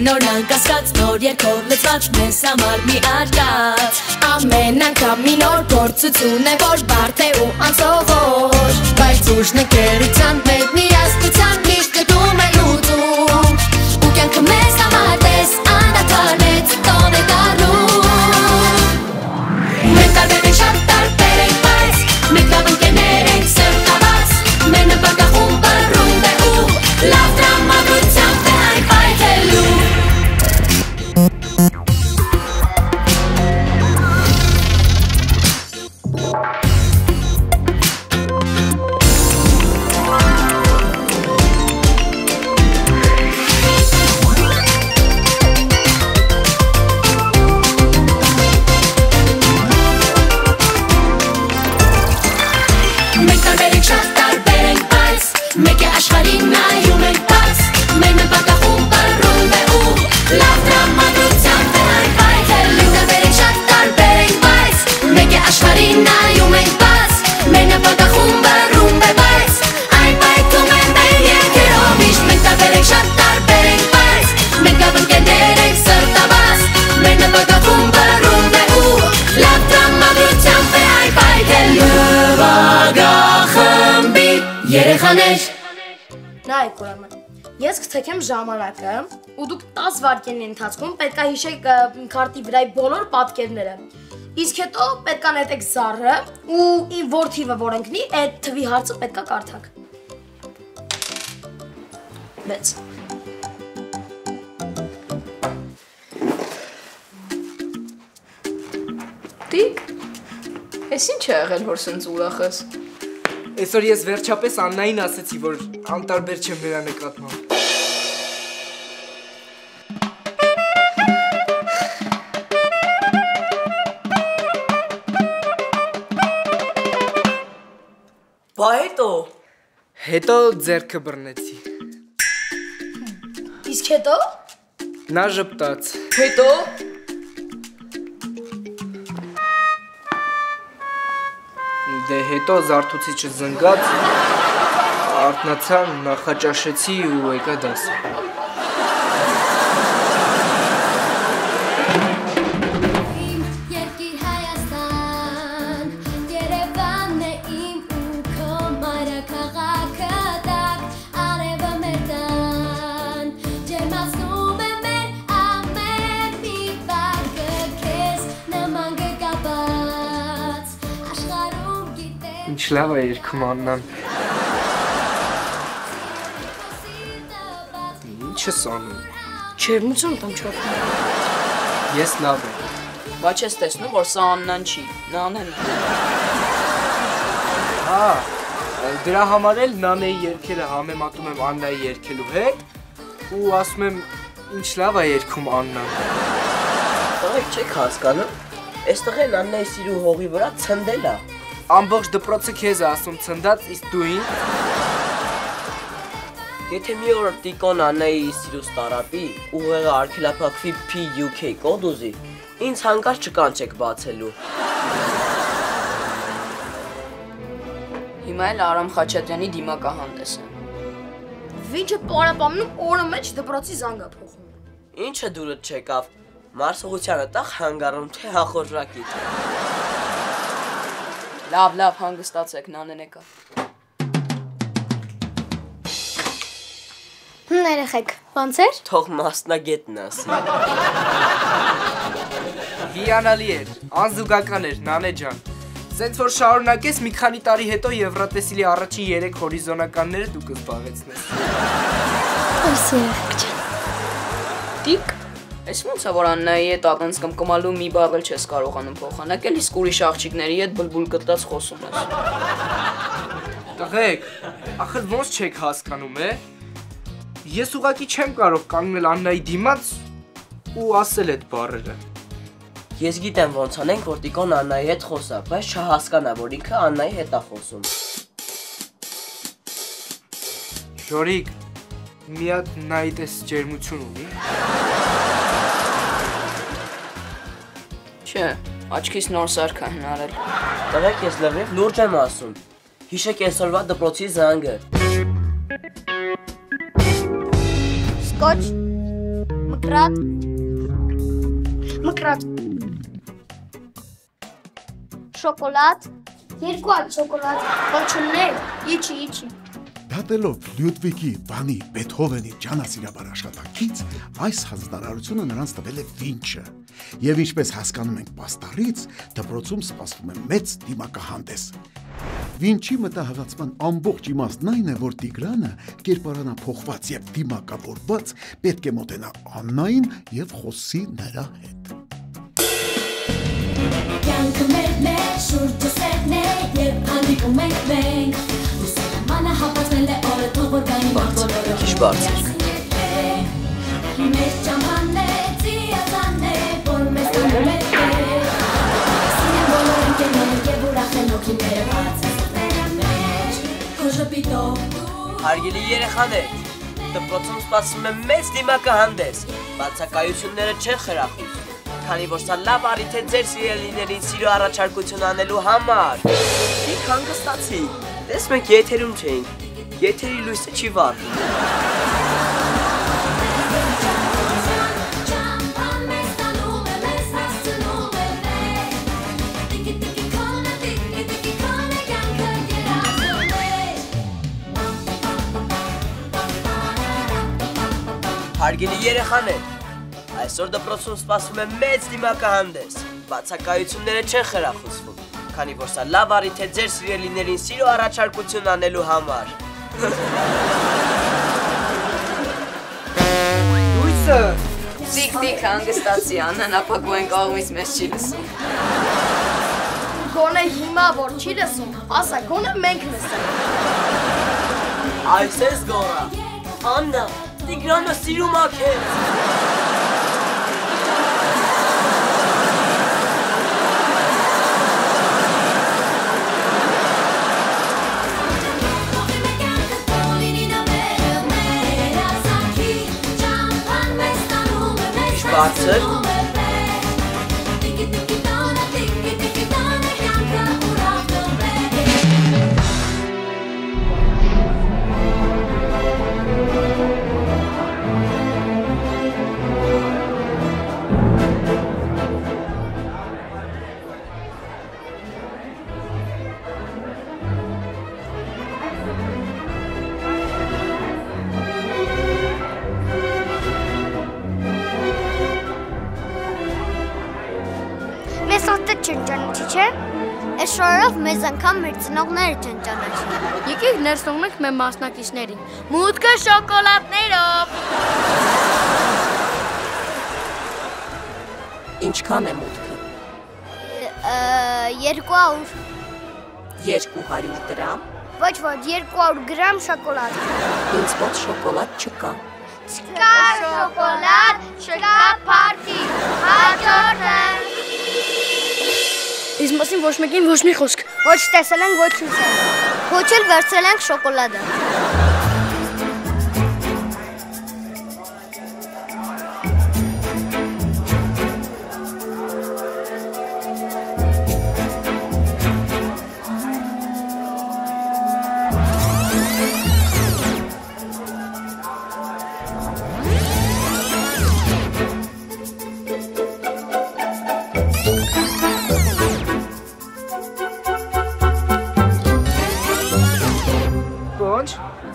նոր անկասկած նոր երկով լծված մեզ համար մի արկած Ամեն անգամ մի նոր փորձություն է որ բարդ է ու անսովոր Բայց ուժն է գերության մեջ միասնության միշտ գտում է լուծում Ու կյանքը մեզ համար դες անդադարեց տոն է դառնում Մենք տարբեր ենք շատ տարբեր ենք բայց մենք լավ ընկերներ ենք սրտաբաց Մեր նպատակախումբը ռումբ է ու լավ տրամադրությամբ է այն պայթելու Մեկ է աշխարհին նայում ենք բաց Մեր նպատակախումբը ռումբ է ու լավ տրամադրությամբ է այն պայթելու Մենք շատ տարբեր ենք բայց Մեկ է աշխարհին նայում ենք բաց Մեր նպատակախումբը ռումբ է բայց Այն պայթում է մեր երկերով միշտ Մենք տարբեր ենք շատ տարբեր ենք բայց Մենք լավ ընկերներ ենք սրտաբաց Մեր նպատակախումբը ռումբ է ու լավ տրամադրությամբ է այն պայթելու Նվագախմբի երեխաներ Նայեք ուրեմն, ես կցեքեմ ժամանակը ու դուք 10 վայրկյանների ընթացքում պետք է հիշեք քարտի վրայի բոլոր պատկերները Իսկ հետո պետք է նետեք զառը ու որ թիվը որ ընկնի, այդ թվի հարցը պետք է կարդաք 6 Տիկ, ես ինչ է եղել որ սենց ուրախ ես Այսօր ես վերջապես Աննային ասեցի, որ անտարբեր չեմ նրա նկատմամբ։ Բա հետո։ Հետո ձեռքը բռնեցի։ Իսկ հետո։ Նա ժպտաց։ Հետո։ Դե հետո զարթուցիչը զնգաց, արթնացա, նախաճաշեցի ու եկա դասը։ Ինչ լավ է երգում Աննան։ Ինչ ես անում։ Ջերմություն տամ չոքում։ Ես լավ եմ։ Բայց ես տեսնում, որ սա Աննան չի, Նանեն է։ Հա, դրա համար էլ Նանեի երգերը համեմատում եմ Աննայի երգելու հետ ու ասում եմ ինչ լավ է երգում Աննան։ Տղեկ չեք հասկանում, այստեղ են Աննայի սիրու հողի վրա ցնդել է։ Ամբողջ դպրոցը քեզ է ասում ցնդած, իսկ դու ինչ։ Եթե մի օր Տիկոն Աննայի սիրուց տարապի, ուղեղը արգելափակվի PUK կոդ ուզի, ինձ հանկարծ չկանչեք բացելու։ Հիմա էլ Արամ Խաչատրյանի դիմակահանդես է։ Վիճը պարապամնում օրը մեջ դպրոցի զանգա փոխում։ Ինչը դուրդ չեկավ, մարսողությանը տախ հանգարում թե հախորժակի։ Լավ, հանգստացեք, Նանեն եկա։ Ներեխեք, ոնց էր։ Թող մասնագետն ասի։ Հիանալի էր, անզուգական էր, Նանե ջան։ Սենց որ շարունակես մի քանի տարի հետո Եվրատեսիլի առաջին 3 հորիզոնականները դու կզբաղեցնես։ Այս երեխեք ջան։ Տիկ, ես ոնց է որ Աննայի հետ ակնց կմկմալու մի բառ էլ չես կարողանում փոխանակել, իսկ ուրիշ աղջիկների հետ բլբուլ գտած խոսում ես։ Տղեկ, ախր ոնց չեք հասկանում, է։ Ես ուղղակի չեմ կարող կանգնել Աննայի դիմաց ու ասել այդ բառերը։ Ես գիտեմ ոնց անենք, որ Տիկոն Աննայի հետ խոսա, բայց չհասկանա, որ ինքը Աննայի հետ է խոսում։ Ժորիկ, մի հատ նայի տես ջերմություն ունի։ Չէ, աչքիս նոր սարք է հնարել։ Տղեկ ես լրիվ լուրջ եմ ասում։ Հիշեք այսօրվա դպրոցի զանգը։ Սկոչ, Մկրատ, շոկոլադ, 2 հատ շոկոլադ, ոնչուններ, իչի։ Դատելով Լյուդվիգի Վանի Բեթհովենի ջանասիրաբար աշխատանքից, այս հանձնարարությունը նրանց տվել է Վինչը, եւ ինչպես հասկանում ենք պաստառից, դպրոցում սպասվում է մեծ դիմակահանդես։ Վինչի մտահղացման ամբողջ իմաստն այն է, որ Տիգրանը կերպարանափոխված եւ դիմակավորված պետք է մոտենա Աննային եւ խոսի նրա հետ։ Կյանքը մեր շուրջը սերն է եւ հանդիպում ենք մենք Ուսանամանը հապացնել է օրը թող որ գանի բոլորը Քիչ բարձր Մեր ճամփան է ծիածան է որ մեզ տանում է Սինեմ բոլոր ընկերներ եւ ուրախ են հոգիները բացասները մեջ Քո ժպիտով Հարգելի երեխաներ, դպրոցում սպասվում է մեծ դիմակահանդես, բացակայությունները չեն խրախուսում, քանի որ սա լավ առիթ է ձեր սիրելիներին սիրո առաջարկություն անելու համար։ Ինչ հանգստացի, տես մենք եթերում չենք, եթերի լույսը չի վառվում։ Հարգելի երեխաներ, այսօր դպրոցում սպասվում է մեծ դիմակահանդես, բացակայությունները չեն խրախուսվում, քանի որ սա լավ առիթ է ձեր սիրելիներին սիրո առաջարկություն անելու համար։ Լույսը Տիկ հանգստացի, Աննան ապակու են կողմից մեզ չի լսում։ Գոնե հիմա որ չի լսում, ասա գոնե մենք լսենք։ Այս ես գորա, Աննա, Տիգրանը սիրում ա քեզ։ Բարձր մեզ հոտը չեն ճանաչի, չէ? Այս շորով մեզ անգամ մեր ծնողները չեն ճանաչի։ Եկեք ներս թողնենք մեր մասնակիցներին։ Մուտքը շոկոլադներով։ Ինչքան է մուտքը։ 200 200 դրամ։ Ոչ, 200 գրամ շոկոլադ։ Ինձ մոտ շոկոլադ չկա։ Չկա շոկոլադ, չկա փարթի։ Հաջորդը։ Իսկ մասին ոչ մեկին ոչ մի խոսք։ Ոչ տեսել ենք, ոչ ուզել։ Ոչ էլ վերցրել ենք շոկոլադը։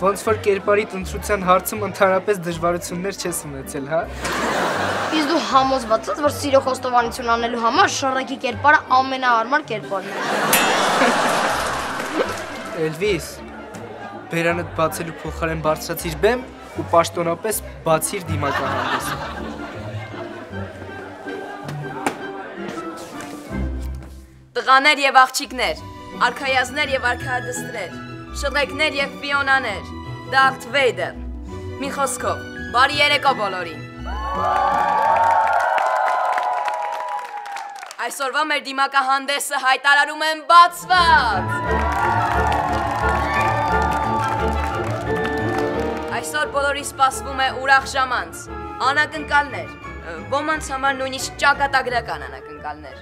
Ոնց որ կերպարի տնտեսության հարցում ընդհանրապես դժվարություններ չես ունեցել, հա? Իսկ դու համոզված ես, որ սիրո խոստովանություն անելու համար շարակի կերպարը ամենահարմար կերպարն է։ Էլվիս, բերանդ բացելու փոխարեն բարձրացիր բեմ ու պաշտոնապես բացիր դիմակահանդեսը։ Տղաներ եւ աղջիկներ, արքայազներ եւ արքայադստրեր, շղեկներ եւ պիոնաներ, Դարթ Վեյդեր, մի խոսքով, բարի երեկո բոլորին։ Այսօրվա մեր դիմակահանդեսը հայտարարում եմ բացված։ Այսօր բոլորի սպասվում է ուրախ ժամանց, անակնկալներ, ոմանց համար նույնիսկ ճակատագրական անակնկալներ։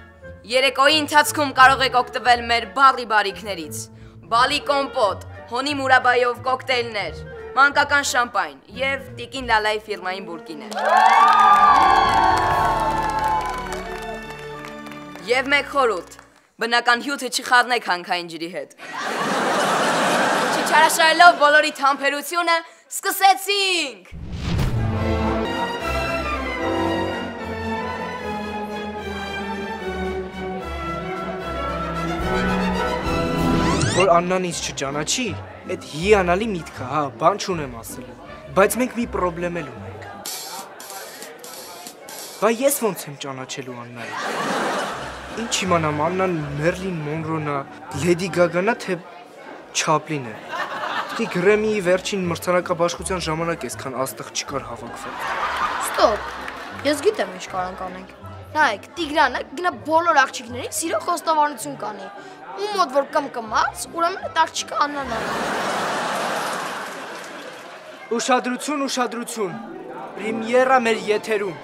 Երեկոյի ընթացքում կարող եք օգտվել մեր բարի բարիքներից, բալի կոմպոտ, հոնի մուրաբայով կոկտեյլներ, մանկական շամպայն եւ Տիկին Լալայի ֆիրմային բուրկին է։ Եվ մեկ խորհուրդ, բնական հյութը չխառնեք հանքային ջրի հետ։ Չարաշահելով բոլորի թամբերությունը, սկսեցինք։ Որ Աննան ինձ չճանաչի, այդ հիանալի միտքը, հա, բան չունեմ ասելու, բայց մենք մի պրոբլեմ էլ ունենք։ Բա ես ոնց եմ ճանաչելու Աննայի։ Ինչ իմանամ, Աննան Մերլին Մոնրոն է, Լեդի Գագան է, թե Չապլին է։ Դի Գրեմիի վերջին մրցանակաբաշխության ժամանակ այսքան աստղ չկար հավաքվել։ Ստոպ, ես գիտեմ ինչ կարանք անենք։ Նայեք, Տիգրանը գնա բոլոր աղջիկներին սիրո խոստովանություն կանի։ Ու մոտ որ կմկմաց, ուրեմն այդ աղջիկը Աննան է։ Ուշադրություն, պրեմիերա մեր եթերում։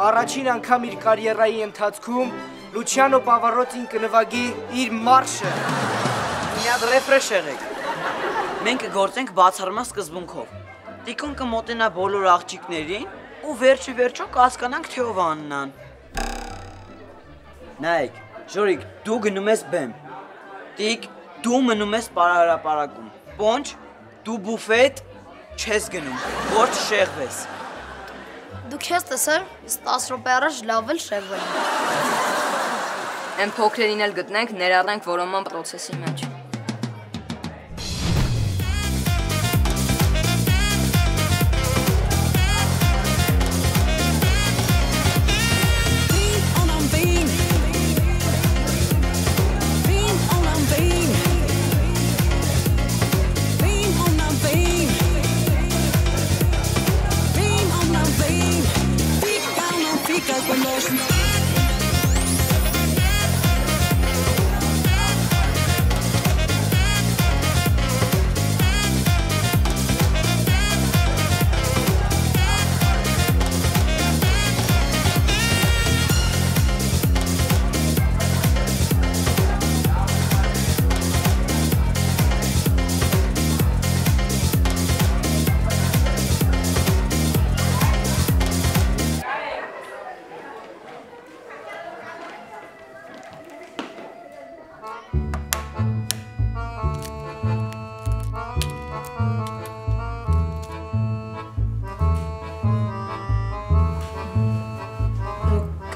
Առաջին անգամ իր կարիերայի ընթացքում Լուչիանո Պավարոտին կնվագի իր մարշը։ Միած ռեֆրեշ եղեք։ Մենք կգործենք բացառման սկզբունքով։ Տիկուն կմոտենա բոլոր աղջիկներին ու վերջո կհասկանանք թե ով է Աննան։ Նայեք, Ժորիկ, դու գնում ես բեմ։ Տիկ, դու մնում ես պարահրապարակում։ Պոնչ, դու բուֆետ չես գնում, ոչ շեղվես։ Դուք չես տեսել, 10 րոպե առաջ լավ էլ շեղվել։ Այն փոքրերին էլ գտնենք, ներառնենք որոնման պրոցեսի մեջ։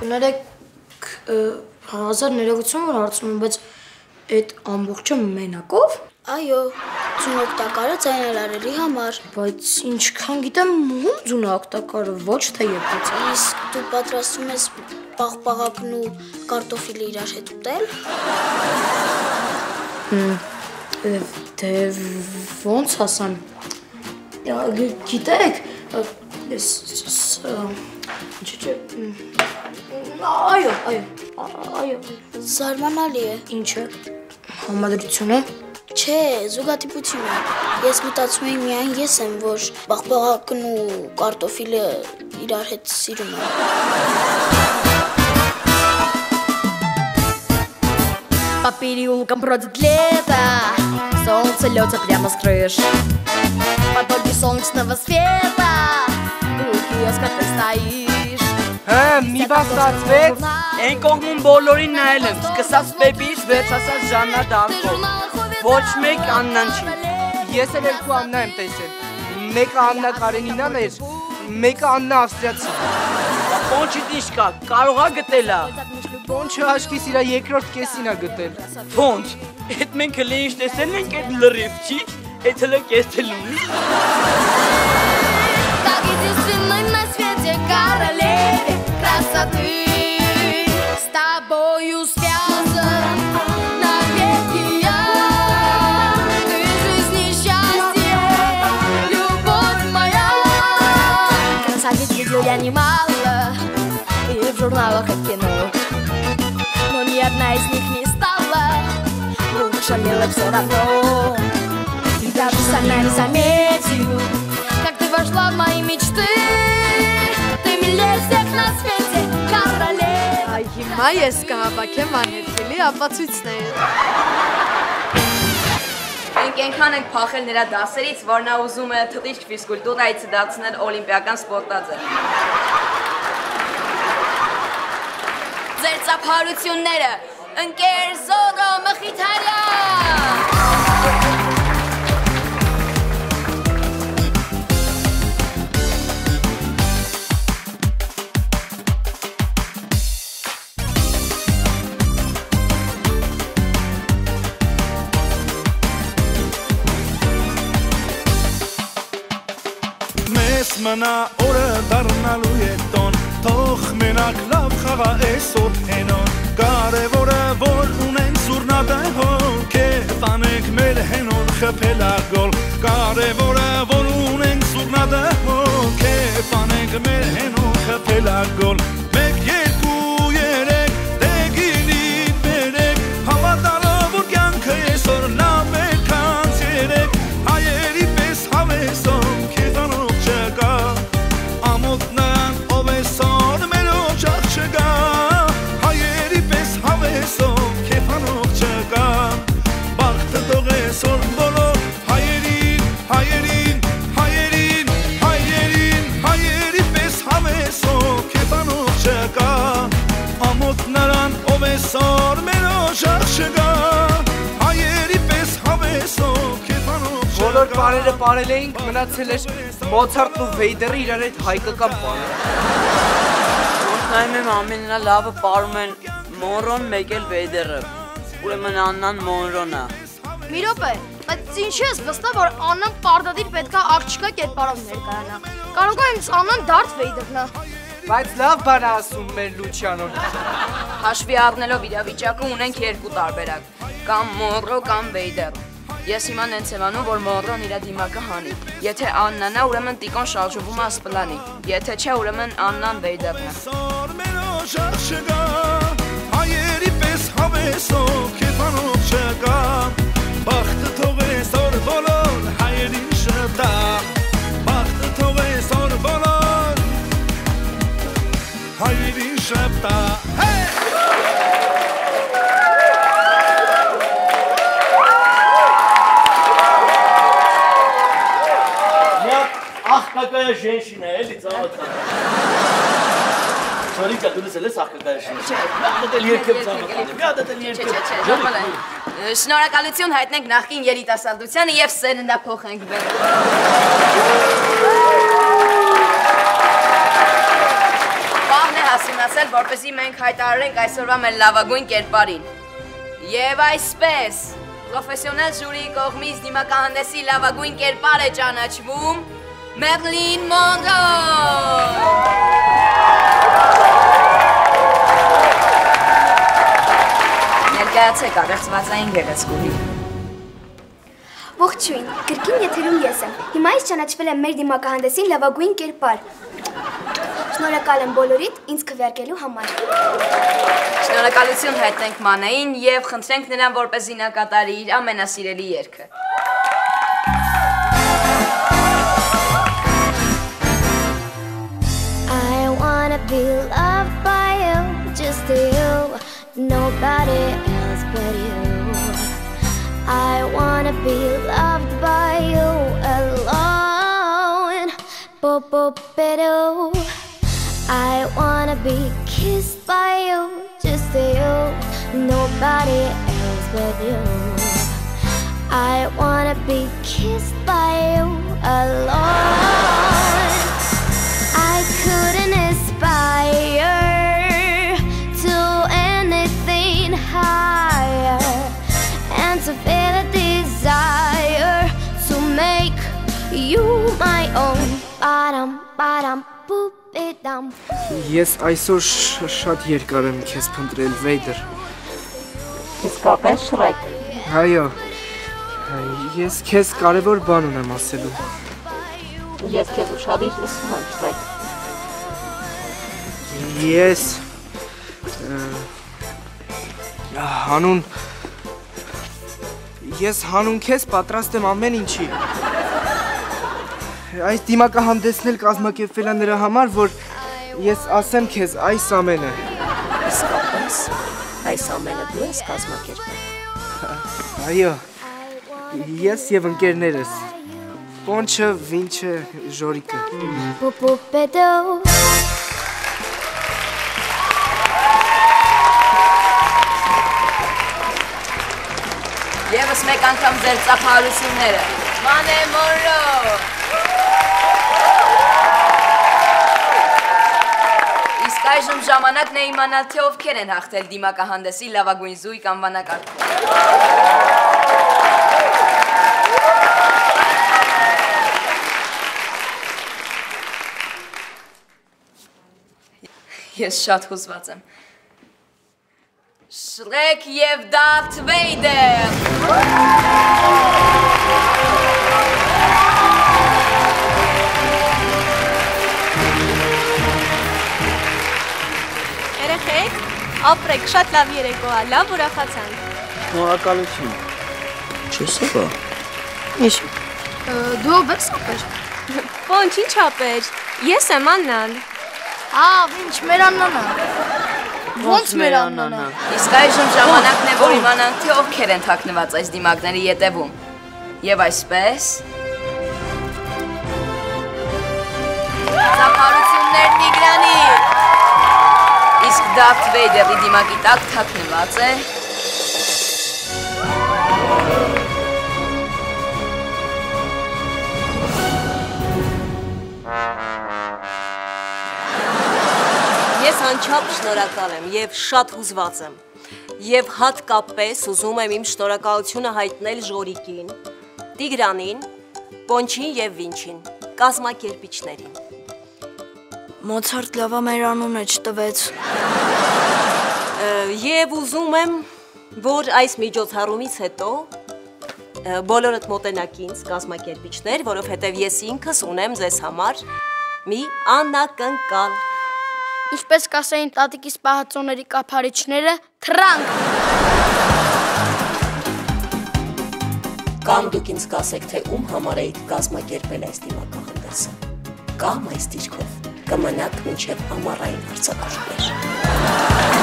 Ներեք, հազար ներողություն որ հարցնում եմ, բայց այդ ամբողջը մենակով։ Այո, ձուն օգտակարը ձայնարարելի համար։ Բայց ինչքան գիտեմ, ում ձուն օգտակարը, ոչ թե եփած։ Իսկ դու պատրաստում ես պաղպաղակն ու կարտոֆիլը իրար հետ ուտել։ Դե ոնց ասեմ։ Գիտեք, այո։ Զարմանալի է։ Ինչը։ Համադրություն է։ Չէ, զուգադիպություն է։ Ես մտածում էի միայն ես եմ, որ պաղպաղակն ու կարտոֆիլը իրար հետ սիրում եմ։ По переулкам бродит лето, солнце льется прямо с крыш. Потоки солнечного света, у киоска ты стоишь. Մի բան ստացվեց։ Այն կողմում բոլորին նայել եմ, սկսած Պեպից, վերջացած Ժաննա Դարկով։ Ոչ մեկ Աննան չի։ Ես էլ երկու Աննա եմ տեսել։ Մեկը Աննա Կարենինան էր, մեկը Աննա Ավստրիացին։ Պոնչիդ ինչ կա, կարող է գտելա։ Պոնչը աչքիս իրա երկրորդ կեսին է գտել։ Ոնց, այդ մենք հլի ինչ տեսել ենք այդ լրիվ, չի, այդ հլը կեսել ունի։ Как единственной на свете королеве красоты, с тобою связан навеки я. Ты жизнь и счастье, любовь моя. Красавиц видел я немало, и в журналах, и в кино, но ни одна из них не стала лучше, мило все равно. И даже сама не заметил, как ты вошла в мои мечты. Ты милее всех на свете, королева. Այ հիմա ես կհավաքեմ անհետքելի ապացույցներ։ Մենք Մենք այնքան ենք փախել նրա դասերից, որ նա ուզում է թռիչք ֆիզկուլտուրայից դարձնել օլիմպիական սպորտաձև։ Ձեր ծափարությունները, ընկեր Զորո Մխիթարյան։ Մնա օրը դառնալու է տոն թող մենակ լավ խաղա այսօր հենոն կարևորը որ ունենք սուրնադը հոգև անենք մեր հենոն խփելագոլ կարևորը որ ունենք սուրնադը հոգև անենք մեր հենոն խփելագոլ մեկ երկու երեք դեգինին բերեք հավատալով որ կյանքը այսօր լավ է քան երեք հայերի պես հավեսով հայերի պես հավեսով քեփանող չկա բախտը դողեսոր բոլոր հայերի պես հավեսով քեփանող չկա ամոթ նրան ով է սոր մերոջ չկա հայերի պես հավեսով քեփանող չկա Բոլոր բարերը բարել էինք մնացել էր Մոցարտն ու Վեյդերը իրար հետ հայկական բանը Նայում եմ ամենալավը պարում են Մոնրոն մեկ էլ Վեյդերը, ուրեմն Աննան Մոնրոն է։ Մի րոպե, բայց ինչի ես վստահ, որ Աննան պարտադիր պետքա աղջկա կերպարով ներկայանա։ Կարող է ինձ Աննան Դարթ Վեյդերն է։ Բայց լավ բան է ասում մեր Լուչիանոն։ Հաշվի առնելով իրավիճակը ունենք երկու տարբերակ, կամ Մոնրո կամ Վեյդեր։ Ես հիմա նենց եմ անում, որ Մոնրոն իրա դիմակը հանի։ Եթե Աննան է, ուրեմն Տիկոն շարժվում է Ասպլանի։ Եթե չէ, ուրեմն Աննան Վեյդերն է։ Հայերի պես հավեսով քեփանող չկա բախտը թողեսոր բոլոր հայերին շտա բախտը թողեսոր բոլոր հայերին շտա Какая женщина, Эли, заводка. Смотри-ка, ты лысый лысах, какая женщина. Надо лиркем заводка. Надо лиркем. Շնորհակալություն հայտնենք նախկին երիտասարդությանը եւ սերնդափոխենք բեր։ Պահն է հասունացել, որպեսզի մենք հայտարարենք այսօրվա մեր լավագույն կերպարին։ Եվ այսպես, պրոֆեսիոնալ ժյուրիի կողմից դիմակահանդեսի լավագույն կերպար է ճանաչվում Մերլին Մոնրո։ Ներկայացեք առեղծվածային գեղեցկուհի։ Ողջույն, կրկին եթերում ես եմ։ Հիմա ես ճանաչվել եմ մեր դիմակահանդեսին լավագույն կերպար։ Շնորհակալ եմ բոլորիդ ինձ քվեարկելու համար։ Շնորհակալություն հայտնենք Մանային եւ խնդրենք նրան որպեսզի նա կատարի իր ամենասիրելի երգը։ Be loved by you, just you, nobody else but you. I wanna be loved by you alone. Bo-bo-be-do. I wanna be kissed by you, just you, nobody else but you. I wanna be kissed by you alone. I couldn't aspire to anything higher and to feel a desire to make you my own. Ba-dum, ba-dum, boop-be-dum. Ես այսօր շատ երկար եմ քեզ փնտրել, Վեյդեր։ Իսկապես Շրեք։ Այո։ Ես քեզ կարևոր բան ունեմ ասելու։ Ես քեզ ուշադիր լսում եմ, Շրեք։ Ես հանուն քեզ պատրաստ եմ ամեն ինչի։ Այս դիմակահանդեսն էլ կազմակերպվել է նրա համար, որ ես ասեմ քեզ այս ամենը։ Իսկապես, այս ամենը դու ես կազմակերպել։ Այո։ Ես եւ ընկերներս։ Պոնչը, վինչը, ժորիկը։ Պոպոպեդո Եվս մեկ անգամ ձեր ծափահարությունները։ Մանե Մոնրո։ Իսկ այժմ ժամանակն է իմանալ, թե ովքեր են հաղթել դիմակահանդեսի լավագույն զույգ անվանակարգում։ Ես շատ հուզված եմ։ Շրեք և Դարթ Վեյդեր։ Երեխեք, ապրեք, շատ լավ երեկո ա, լավ ուրախացանք։ Շնորհակալություն։ Չես եղա։ Ինչ։ Դու ով ես ապեր։ Ոնց ինչ ապեր։ Ես եմ Աննան։ Ինչ մեր Աննանա։ Ոնց մեր Աննանա։ Իսկ այժմ ժամանակն է, որ իմանանք, թե ովքեր են թաքնված այս դիմակների ետևում։ Եվ այսպես ծափահարություններ Տիգրանի։ Իսկ Դարթ Վեյդերի դիմակի տակ թաքնված է Ես անչափ շնորհակալ եմ եւ շատ հուզված եմ։ Եվ հատկապես ուզում եմ իմ շնորհակալությունը հայտնել Ժորիկին, Տիգրանին, Պոնչին եւ Վինչին, կազմակերպիչներին։ Մոցարտ լավա մեր անունը չտվեց։ Եվ ուզում եմ, որ այս միջոցառումից հետո բոլորդ մոտենաք ինձ կազմակերպիչներ, որովհետև ես ինքս ունեմ ձեզ համար մի անակնկալ։ Ինչպես կասեին տատիկիս պահածոների կափարիչները, թրանք։ Կամ դուք ինձ կասեք, թե ում համար էիք կազմակերպել այս դիմակահանդեսը, կամ այս դիրքով կմնաք մինչև ամառային արձակուրդներ։